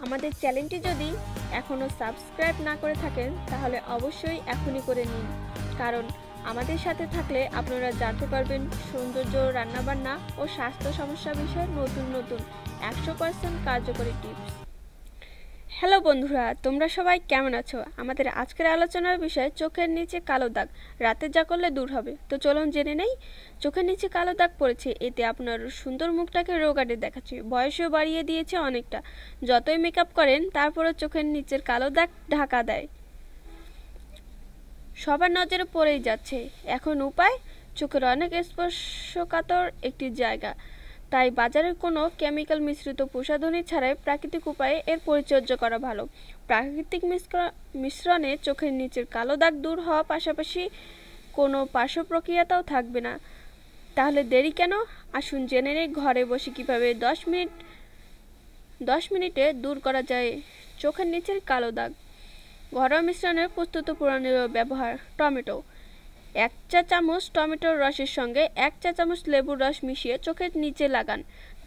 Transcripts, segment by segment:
আমাদের চ্যানেলটি যদি এখনও সাবস্ক্রাইব না করে থাকেন তাহলে অবশ্যই এখনই করে নিন, কারণ আমাদের সাথে থাকলে আপনারা জানতে পারবেন সৌন্দর্য, রান্নাবান্না ও স্বাস্থ্য সমস্যা বিষয়ে নতুন নতুন 100% কার্যকরী টিপস। হ্যালো বন্ধুরা, তোমরা সবাই কেমন আছো? আমাদের আজকের আলোচনার বিষয় চোখের নিচে কালো দাগ রাতে যা করলে দূর হবে। তো চলুন জেনে নেই। চোখের নিচে কালো দাগ পড়েছে, এতে আপনার সুন্দর মুখটাকে রোগাটে দেখাচ্ছে, বয়সও বাড়িয়ে দিয়েছে অনেকটা। যতই মেকআপ করেন তারপরে চোখের নিচের কালো দাগ ঢাকা দেয়, সবার নজরে পড়েই যাচ্ছে। এখন উপায়, চোখের অনেক স্পর্শকাতর একটি জায়গা, তাই বাজারের কোনো কেমিক্যাল মিশ্রিত প্রসাধনী ছাড়াই প্রাকৃতিক উপায়ে এর পরিচর্যা করা ভালো। প্রাকৃতিক মিশ্রণে চোখের নিচের কালো দাগ দূর হওয়া পাশাপাশি কোনো পার্শ্ব প্রক্রিয়াটাও থাকবে না। তাহলে দেরি কেন, আসুন জেনে নেই ঘরে বসে কীভাবে 10 মিনিটে দূর করা যায় চোখের নিচের কালো দাগ। ঘরোয়া মিশ্রণের প্রস্তুত পুরাণের ব্যবহার। টমেটো 1 চা চামচ টমেটোর রসের সঙ্গে 1 চা চামচ লেবুর রস মিশিয়ে চোখের নিচে লাগান।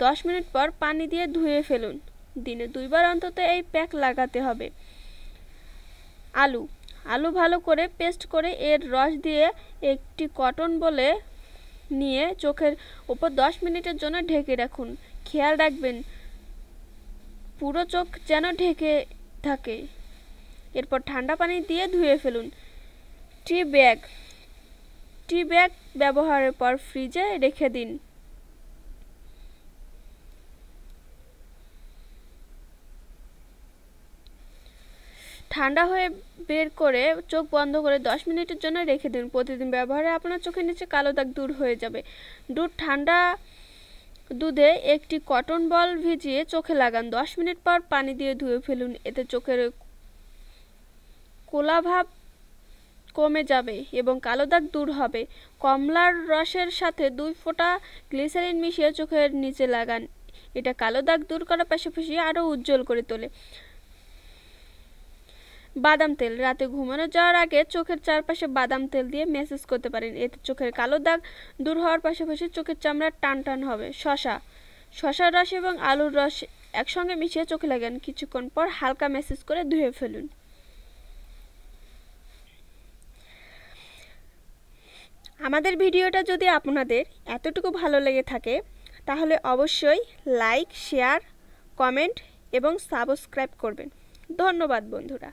10 মিনিট পর পানি দিয়ে ধুয়ে ফেলুন। দিনে 2 বার অন্তত এই প্যাক লাগাতে হবে। আলু ভালো করে পেস্ট করে এর রস দিয়ে একটি কটন বলে নিয়ে চোখের উপর 10 মিনিটের জন্য ঢেকে রাখুন। খেয়াল রাখবেন পুরো চোখ যেন ঢেকে থাকে। এরপর ঠান্ডা পানি দিয়ে ধুয়ে ফেলুন। টি ব্যাগ ব্যবহারের পর ফ্রিজে রেখে দিন। ঠান্ডা হয়ে বের করে চোখ বন্ধ করে 10 মিনিটের জন্য রেখে দিন। প্রতিদিন ব্যবহারে আপনার চোখের নিচে কালো দাগ দূর হয়ে যাবে। ঠান্ডা দুধে একটি কটন বল ভিজিয়ে চোখে লাগান। 10 মিনিট পর পানি দিয়ে ধুয়ে ফেলুন। এতে চোখের কোলাভাব কমে যাবে এবং কালো দাগ দূর হবে। কমলার রসের সাথে 2 ফোঁটা গ্লিসারিন মিশিয়ে চোখের নিচে লাগান। এটা কালো দাগ দূর করার পাশাপাশি আরও উজ্জ্বল করে তোলে। বাদাম তেল রাতে ঘুমানো যাওয়ার আগে চোখের চারপাশে বাদাম তেল দিয়ে ম্যাসাজ করতে পারেন। এতে চোখের কালো দাগ দূর হওয়ার পাশাপাশি চোখের চামড়া টান হবে। শশার রস এবং আলুর রস একসঙ্গে মিশিয়ে চোখে লাগান। কিছুক্ষণ পর হালকা ম্যাসাজ করে ধুয়ে ফেলুন। আমাদের ভিডিওটা যদি আপনাদের এতটুকু ভালো লেগে থাকে তাহলে অবশ্যই লাইক, শেয়ার, কমেন্ট এবং সাবস্ক্রাইব করবেন। ধন্যবাদ বন্ধুরা।